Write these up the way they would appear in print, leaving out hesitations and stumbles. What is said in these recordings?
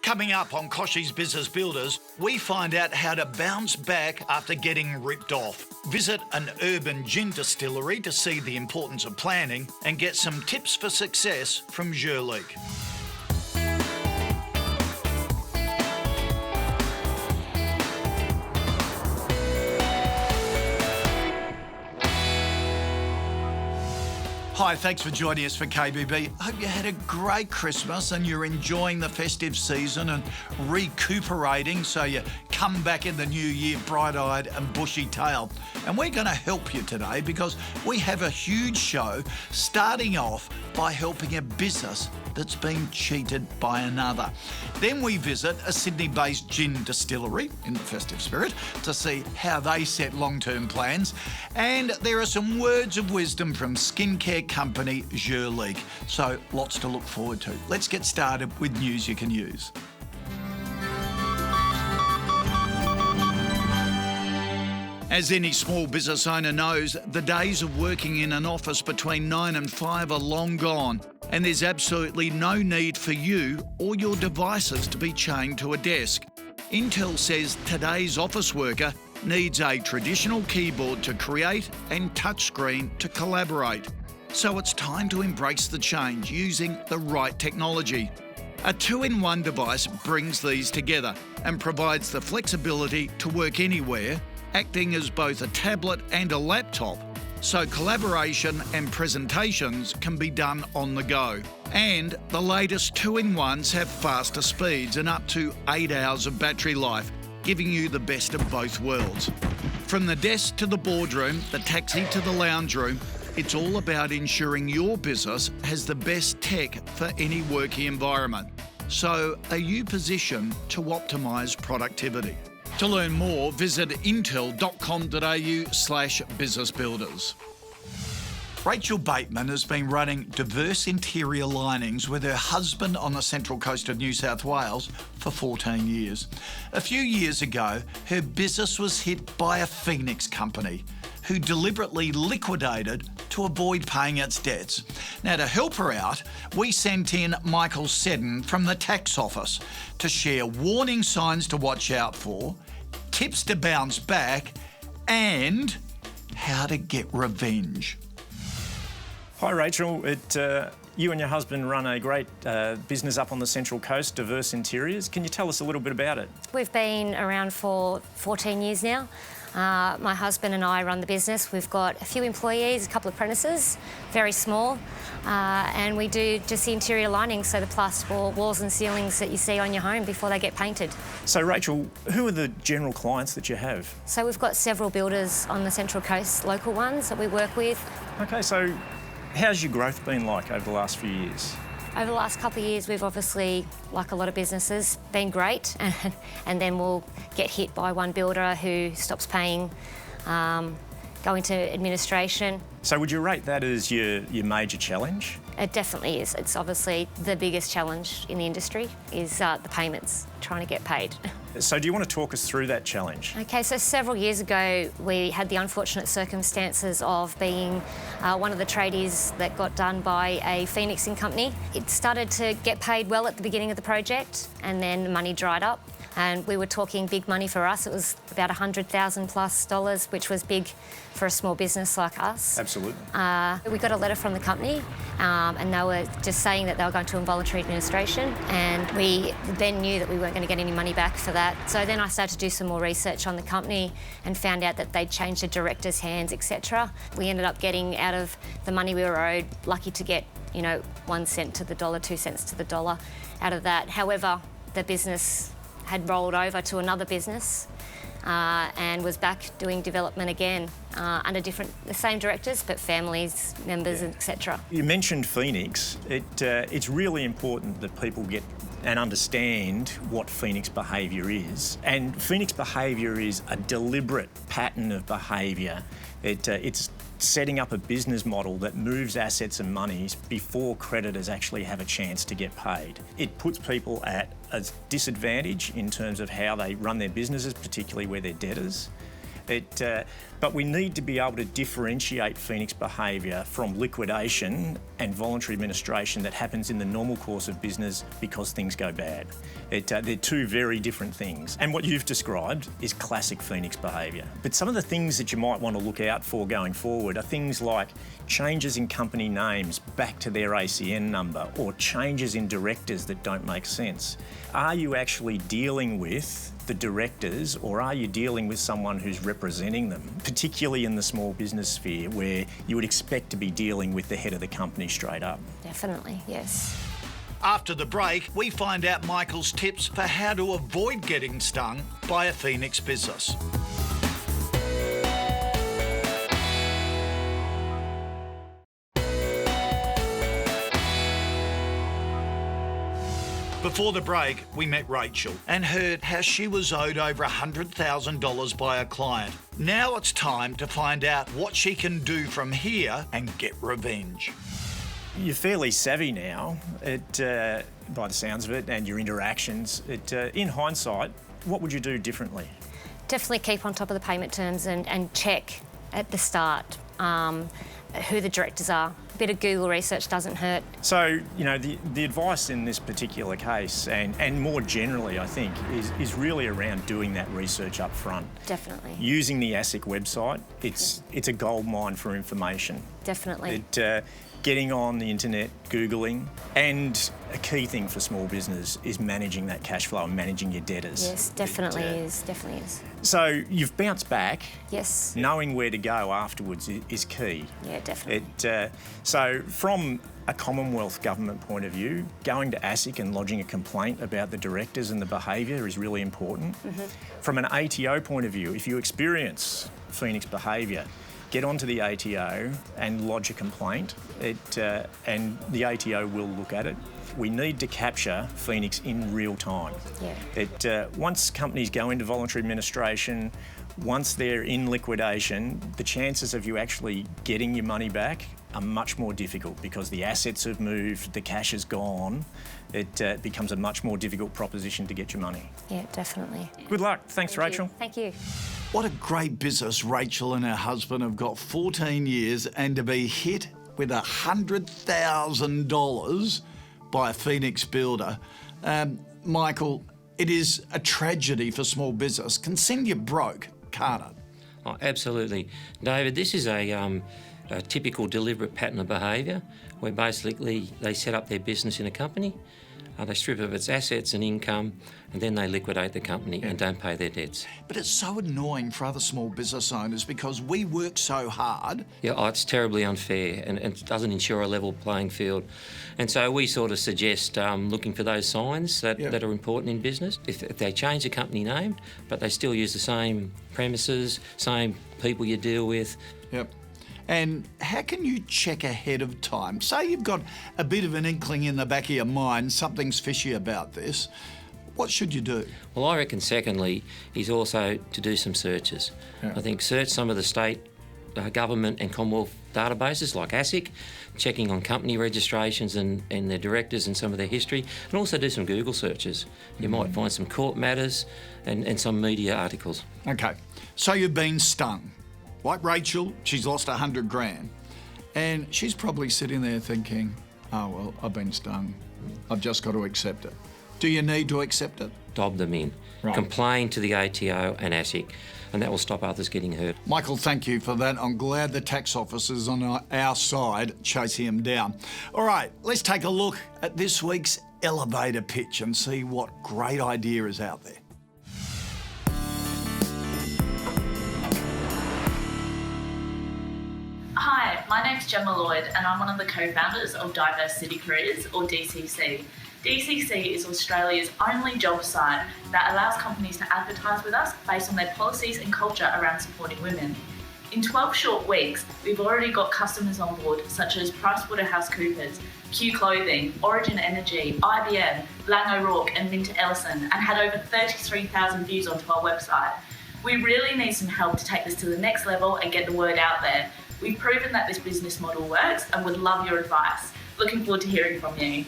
Coming up on Kochie's Business Builders, we find out how to bounce back after getting ripped off. Visit an urban gin distillery to see the importance of planning and get some tips for success from League. Hi, thanks for joining us for KBB. Hope you had a great Christmas and you're enjoying the festive season and recuperating so you come back in the new year bright-eyed and bushy-tailed. And we're going to help you today because we have a huge show starting off by helping a business that's been cheated by another. Then we visit a Sydney-based gin distillery in the festive spirit to see how they set long-term plans. And there are some words of wisdom from skincare company League. So lots to look forward to. Let's get started with news you can use. As any small business owner knows, the days of working in an office between 9 and 5 are long gone, and there's absolutely no need for you or your devices to be chained to a desk. Intel says today's office worker needs a traditional keyboard to create and touchscreen to collaborate. So it's time to embrace the change using the right technology. A two-in-one device brings these together and provides the flexibility to work anywhere, acting as both a tablet and a laptop, so collaboration and presentations can be done on the go. And the latest two-in-ones have faster speeds and up to 8 hours of battery life, giving you the best of both worlds. From the desk to the boardroom, the taxi to the lounge room, it's all about ensuring your business has the best tech for any working environment. So are you positioned to optimise productivity? To learn more, visit intel.com.au/businessbuilders. Rachel Bateman has been running diverse interior linings with her husband on the central coast of New South Wales for 14 years. A few years ago, her business was hit by a Phoenix company who deliberately liquidated to avoid paying its debts. Now, to help her out, we sent in Michael Seddon from the tax office to share warning signs to watch out for, tips to bounce back, and how to get revenge. Hi Rachel, you and your husband run a great business up on the Central Coast, Diverse Interiors. Can you tell us a little bit about it? We've been around for 14 years now. My husband and I run the business. We've got a few employees, a couple of apprentices, very small, and we do just the interior lining, so the plasterboard walls and ceilings that you see on your home before they get painted. So Rachel, who are the general clients that you have? So we've got several builders on the Central Coast, local ones that we work with. Okay, so how's your growth been like over the last few years? Over the last couple of years, we've obviously, like a lot of businesses, been great, and then we'll get hit by one builder who stops paying, go into administration. So would you rate that as your major challenge? It definitely is. It's obviously the biggest challenge in the industry is the payments, trying to get paid. So do you want to talk us through that challenge? Okay, so several years ago, we had the unfortunate circumstances of being one of the tradies that got done by a Phoenixing company. It started to get paid well at the beginning of the project, and then the money dried up. And we were talking big money for us. It was about $100,000 plus, which was big for a small business like us. Absolutely. We got a letter from the company, and they were just saying that they were going to involuntary administration, and we then knew that we weren't going to get any money back for that. So then I started to do some more research on the company and found out that they'd changed the directors' hands, etc. We ended up getting out of the money we were owed, lucky to get, 1 cent to the dollar, 2 cents to the dollar out of that. However, the business had rolled over to another business and was back doing development again under the same directors, but families, members, etc. You mentioned Phoenix. It's really important that people get and understand what Phoenix behaviour is. And Phoenix behaviour is a deliberate pattern of behaviour. It's setting up a business model that moves assets and monies before creditors actually have a chance to get paid. It puts people at a disadvantage in terms of how they run their businesses, particularly where they're debtors. But we need to be able to differentiate Phoenix behaviour from liquidation and voluntary administration that happens in the normal course of business because things go bad. They're two very different things. And what you've described is classic Phoenix behaviour. But some of the things that you might want to look out for going forward are things like changes in company names back to their ACN number, or changes in directors that don't make sense. Are you actually dealing with the directors, or are you dealing with someone who's representing them, particularly in the small business sphere where you would expect to be dealing with the head of the company straight up? Definitely, yes. After the break, we find out Michael's tips for how to avoid getting stung by a Phoenix business. Before the break, we met Rachel and heard how she was owed over $100,000 by a client. Now it's time to find out what she can do from here and get revenge. You're fairly savvy now, by the sounds of it, and your interactions. In hindsight, what would you do differently? Definitely keep on top of the payment terms and check at the start who the directors are. A bit of Google research doesn't hurt. So, you know, the advice in this particular case, and more generally, I think, is really around doing that research up front. Definitely. Using the ASIC website, it's a gold mine for information. Definitely. Getting on the internet, Googling, and a key thing for small business is managing that cash flow and managing your debtors. Yes, definitely is. So you've bounced back. Yes. Knowing where to go afterwards is key. Yeah, definitely. So from a Commonwealth government point of view, going to ASIC and lodging a complaint about the directors and the behaviour is really important. Mm-hmm. From an ATO point of view, if you experience Phoenix behaviour, get onto the ATO and lodge a complaint, and the ATO will look at it. We need to capture Phoenix in real time. Yeah. Once companies go into voluntary administration, once they're in liquidation, the chances of you actually getting your money back are much more difficult because the assets have moved, the cash is gone. It becomes a much more difficult proposition to get your money. Yeah, definitely. Good luck. Thanks, Rachel. Thank you. What a great business Rachel and her husband have got, 14 years, and to be hit with $100,000 by a Phoenix builder. Michael, it is a tragedy for small business. Can send you broke, can't it? Oh, absolutely. David, this is a typical deliberate pattern of behaviour where basically they set up their business in a company, they strip of its assets and income, and then they liquidate the company and don't pay their debts. But it's so annoying for other small business owners because we work so hard. Yeah, it's terribly unfair and it doesn't ensure a level playing field. And so we sort of suggest looking for those signs that are important in business. If they change the company name, but they still use the same premises, same people you deal with. Yep. And how can you check ahead of time? Say you've got a bit of an inkling in the back of your mind, something's fishy about this. What should you do? Well, I reckon secondly is also to do some searches. Yeah. I think search some of the state, government and Commonwealth databases like ASIC, checking on company registrations and their directors and some of their history, and also do some Google searches. You might find some court matters and some media articles. Okay, so you've been stung. Like Rachel, she's lost $100,000, and she's probably sitting there thinking, oh, well, I've been stung. I've just got to accept it. Do you need to accept it? Dob them in. Right. Complain to the ATO and ASIC, and that will stop others getting hurt. Michael, thank you for that. I'm glad the tax officer's on our side chasing him down. All right, let's take a look at this week's elevator pitch and see what great idea is out there. Hi, my name's Gemma Lloyd and I'm one of the co-founders of Diverse City Careers, or DCC. DCC is Australia's only job site that allows companies to advertise with us based on their policies and culture around supporting women. In 12 short weeks, we've already got customers on board such as PricewaterhouseCoopers, Q Clothing, Origin Energy, IBM, Lang O'Rourke and Minter Ellison, and had over 33,000 views onto our website. We really need some help to take this to the next level and get the word out there. We've proven that this business model works and would love your advice. Looking forward to hearing from you.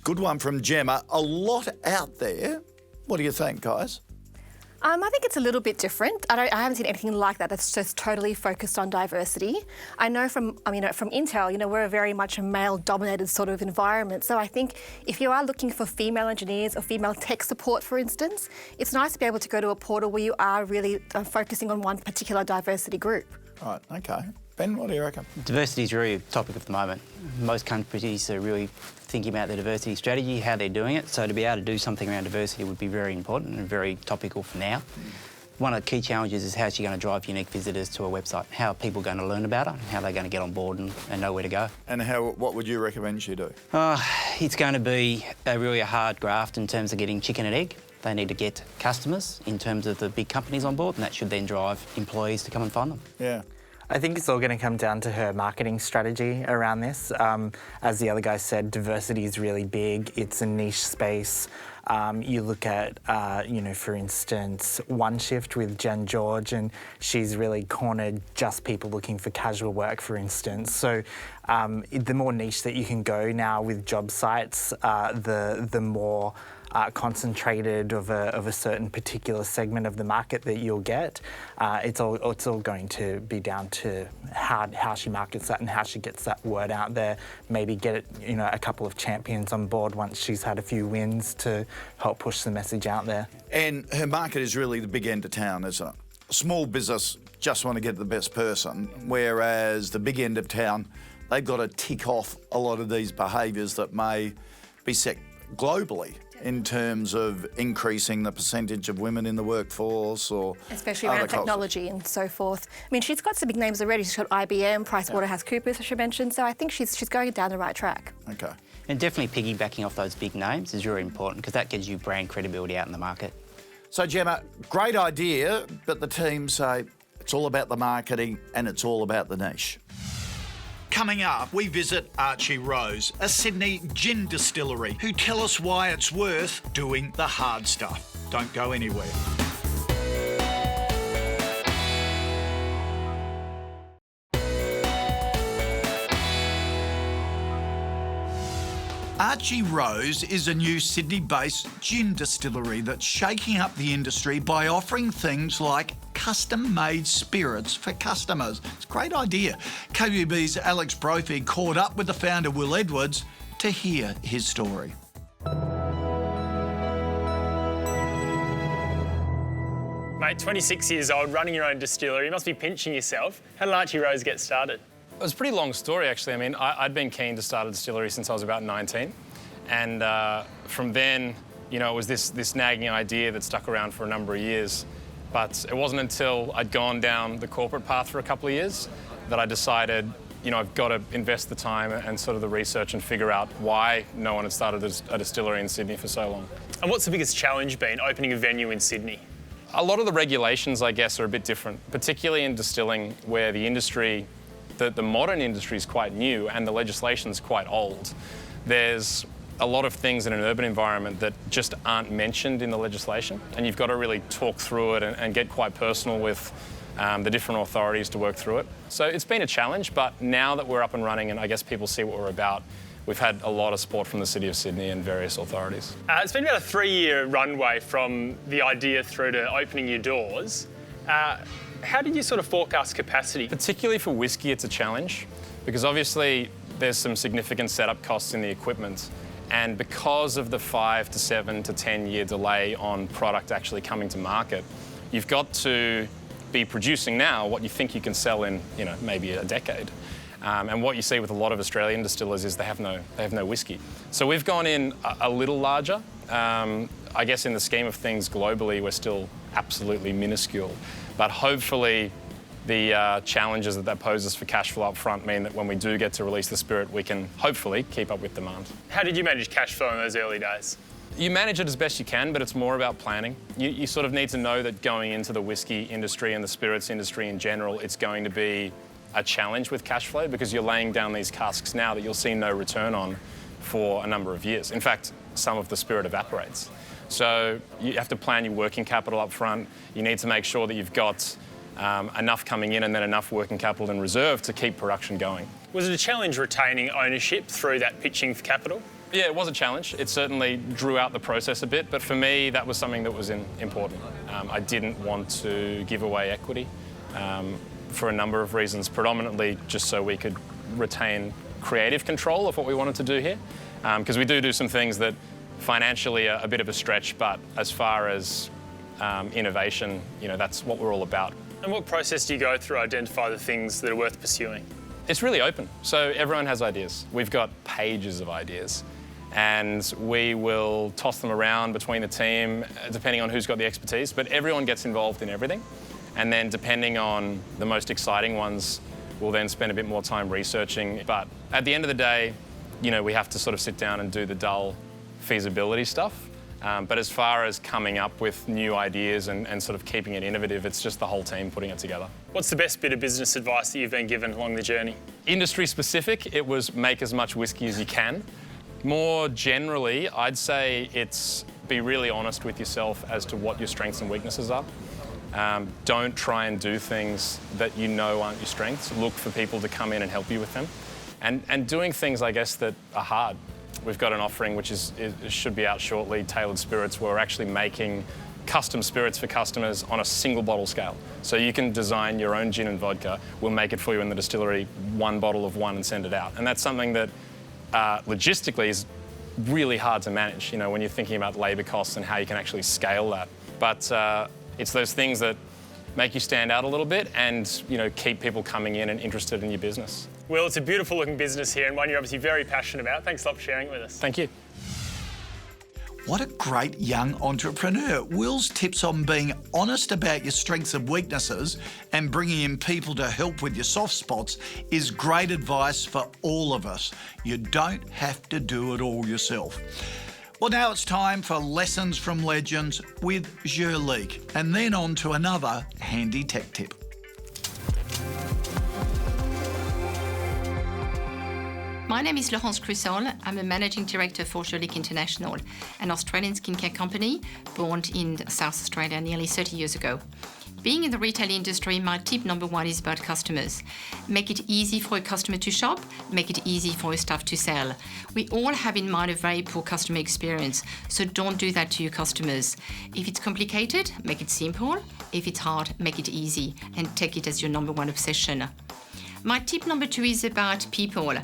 Good one from Gemma. A lot out there. What do you think, guys? I think it's a little bit different. I haven't seen anything like that that's just totally focused on diversity. I know from Intel, we're very much a male-dominated sort of environment. So I think if you are looking for female engineers or female tech support, for instance, it's nice to be able to go to a portal where you are really focusing on one particular diversity group. Right, okay. Ben, what do you reckon? Diversity is really a topic of the moment. Most companies are really thinking about their diversity strategy, how they're doing it. So to be able to do something around diversity would be very important and very topical for now. One of the key challenges is how she's going to drive unique visitors to a website. How are people going to learn about her? How are they going to get on board and know where to go? And what would you recommend she do? It's going to be really a hard graft in terms of getting chicken and egg. They need to get customers in terms of the big companies on board, and that should then drive employees to come and find them. Yeah. I think it's all going to come down to her marketing strategy around this. As the other guy said, diversity is really big. It's a niche space. You look at, for instance, One Shift with Jen George, and she's really cornered just people looking for casual work, for instance. So the more niche that you can go now with job sites, the more concentrated of a certain particular segment of the market that you'll get. It's all going to be down to how she markets that and how she gets that word out there. Maybe get a couple of champions on board once she's had a few wins to help push the message out there. And her market is really the big end of town, isn't it? Small business just want to get the best person, whereas the big end of town, they've got to tick off a lot of these behaviours that may be set globally in terms of increasing the percentage of women in the workforce, or especially around technology and so forth. I mean, she's got some big names already. She's got IBM, PricewaterhouseCoopers, as she mentioned. So I think she's going down the right track. Okay. And definitely piggybacking off those big names is really important because that gives you brand credibility out in the market. So Gemma, great idea, but the team say it's all about the marketing and it's all about the niche. Coming up, we visit Archie Rose, a Sydney gin distillery, who tell us why it's worth doing the hard stuff. Don't go anywhere. Archie Rose is a new Sydney-based gin distillery that's shaking up the industry by offering things like custom-made spirits for customers. It's a great idea. KUB's Alex Brophy caught up with the founder, Will Edwards, to hear his story. Mate, 26 years old, running your own distillery. You must be pinching yourself. How did Archie Rose get started? It was a pretty long story, actually. I mean, I'd been keen to start a distillery since I was about 19. And from then, it was this nagging idea that stuck around for a number of years. But it wasn't until I'd gone down the corporate path for a couple of years that I decided, I've got to invest the time and sort of the research and figure out why no one had started a distillery in Sydney for so long. And what's the biggest challenge been opening a venue in Sydney? A lot of the regulations, I guess, are a bit different, particularly in distilling where the industry, the modern industry is quite new and the legislation's quite old. There's a lot of things in an urban environment that just aren't mentioned in the legislation, and you've got to really talk through it and get quite personal with the different authorities to work through it. So it's been a challenge, but now that we're up and running and I guess people see what we're about, we've had a lot of support from the City of Sydney and various authorities. It's been about a 3-year runway from the idea through to opening your doors. How did you sort of forecast capacity? Particularly for whiskey, it's a challenge because obviously there's some significant setup costs in the equipment. And because of the 5 to 7 to 10 year delay on product actually coming to market, you've got to be producing now what you think you can sell in, maybe a decade. And what you see with a lot of Australian distillers is they have no whiskey. So we've gone in a little larger. I guess in the scheme of things globally, we're still absolutely minuscule. But hopefully the challenges that poses for cash flow up front mean that when we do get to release the spirit, we can hopefully keep up with demand. How did you manage cash flow in those early days? You manage it as best you can, but it's more about planning. You sort of need to know that going into the whiskey industry and the spirits industry in general, it's going to be a challenge with cash flow because you're laying down these casks now that you'll see no return on for a number of years. In fact, some of the spirit evaporates. So you have to plan your working capital up front. You need to make sure that you've got enough coming in and then enough working capital in reserve to keep production going. Was it a challenge retaining ownership through that pitching for capital? Yeah, it was a challenge. It certainly drew out the process a bit, but for me, that was something that was important. I didn't want to give away equity for a number of reasons, predominantly just so we could retain creative control of what we wanted to do here, because we do some things that financially are a bit of a stretch, but as far as innovation, you know, that's what we're all about. And what process do you go through to identify the things that are worth pursuing? It's really open, so everyone has ideas. We've got pages of ideas, and we will toss them around between the team, depending on who's got the expertise, but everyone gets involved in everything. And then depending on the most exciting ones, we'll then spend a bit more time researching. But at the end of the day, you know, we have to sort of sit down and do the dull feasibility stuff. But as far as coming up with new ideas and sort of keeping it innovative, it's just the whole team putting it together. What's the best bit of business advice that you've been given along the journey? Industry specific, it was make as much whiskey as you can. More generally, I'd say it's be really honest with yourself as to what your strengths and weaknesses are. Don't try and do things that you know aren't your strengths. Look for people to come in and help you with them. And doing things, I guess, that are hard. We've got an offering which should be out shortly, Tailored Spirits, where we're actually making custom spirits for customers on a single bottle scale. So you can design your own gin and vodka. We'll make it for you in the distillery, one bottle of one, and send it out. And that's something that logistically is really hard to manage, you know, when you're thinking about labour costs and how you can actually scale that. But it's those things that make you stand out a little bit and, you know, keep people coming in and interested in your business. Will, it's a beautiful looking business here and one you're obviously very passionate about. Thanks a lot for sharing it with us. Thank you. What a great young entrepreneur. Will's tips on being honest about your strengths and weaknesses and bringing in people to help with your soft spots is great advice for all of us. You don't have to do it all yourself. Well, now it's time for Lessons from Legends with Jurleek, and then on to another handy tech tip. My name is Laurence Crussol. I'm a managing director for Jurleek International, an Australian skincare company born in South Australia nearly 30 years ago. Being in the retail industry, my tip number one is about customers. Make it easy for a customer to shop, make it easy for a staff to sell. We all have in mind a very poor customer experience, so don't do that to your customers. If it's complicated, make it simple. If it's hard, make it easy and take it as your number one obsession. My tip number two is about people.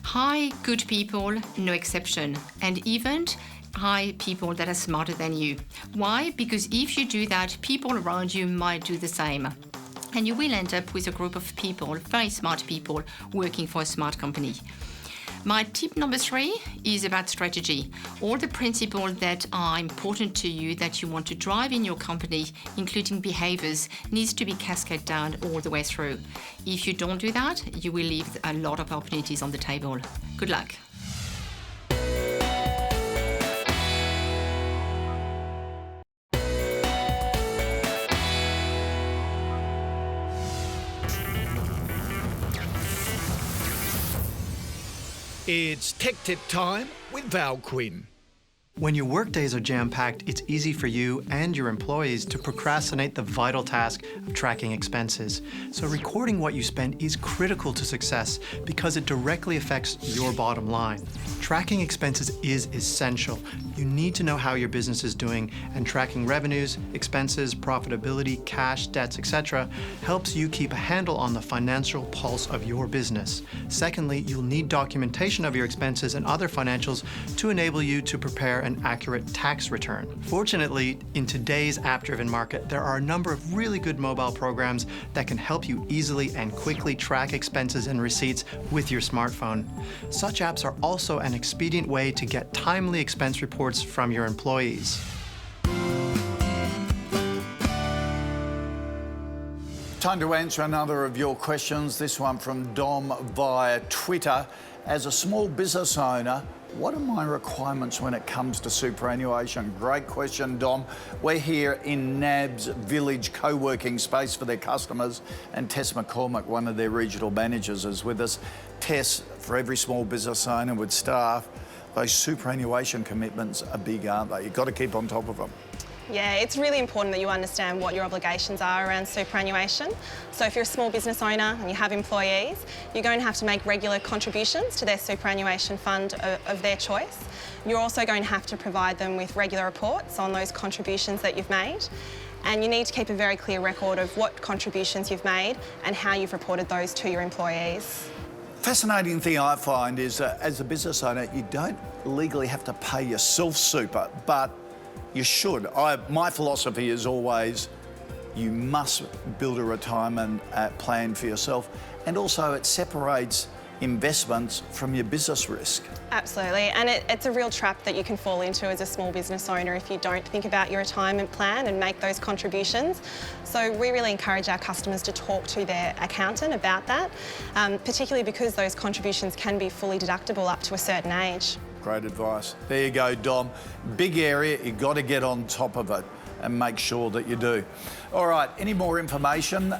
Hire good people, no exception, and even hire people that are smarter than you. Why? Because if you do that, people around you might do the same. And you will end up with a group of people, very smart people, working for a smart company. My tip number three is about strategy. All the principles that are important to you that you want to drive in your company, including behaviors, needs to be cascaded down all the way through. If you don't do that, you will leave a lot of opportunities on the table. Good luck. It's Tech Tip time with Val Quinn. When your workdays are jam-packed, it's easy for you and your employees to procrastinate the vital task of tracking expenses. So recording what you spend is critical to success because it directly affects your bottom line. Tracking expenses is essential. You need to know how your business is doing, and tracking revenues, expenses, profitability, cash, debts, etc. helps you keep a handle on the financial pulse of your business. Secondly, you'll need documentation of your expenses and other financials to enable you to prepare an accurate tax return. Fortunately, in today's app-driven market, there are a number of really good mobile programs that can help you easily and quickly track expenses and receipts with your smartphone. Such apps are also an expedient way to get timely expense reports from your employees. Time to answer another of your questions, this one from Dom via Twitter. As a small business owner, what are my requirements when it comes to superannuation? Great question, Dom. We're here in NAB's Village co-working space for their customers, and Tess McCormick, one of their regional managers, is with us. Tess, for every small business owner with staff, those superannuation commitments are big, aren't they? You've got to keep on top of them. Yeah, it's really important that you understand what your obligations are around superannuation. So if you're a small business owner and you have employees, you're going to have to make regular contributions to their superannuation fund of their choice. You're also going to have to provide them with regular reports on those contributions that you've made. And you need to keep a very clear record of what contributions you've made and how you've reported those to your employees. Fascinating thing I find is as a business owner, you don't legally have to pay yourself super, but you should. My philosophy is always you must build a retirement plan for yourself, and also it separates investments from your business risk. Absolutely, and it's a real trap that you can fall into as a small business owner if you don't think about your retirement plan and make those contributions. So we really encourage our customers to talk to their accountant about that, particularly because those contributions can be fully deductible up to a certain age. Great advice. There you go, Dom. Big area, you've got to get on top of it and make sure that you do. All right, any more information,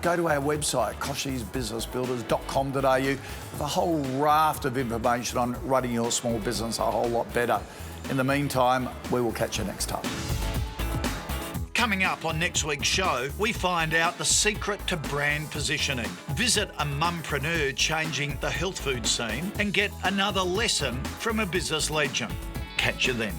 go to our website, kochiesbusinessbuilders.com.au, with a whole raft of information on running your small business a whole lot better. In the meantime, we will catch you next time. Coming up on next week's show, we find out the secret to brand positioning. Visit a mumpreneur changing the health food scene and get another lesson from a business legend. Catch you then.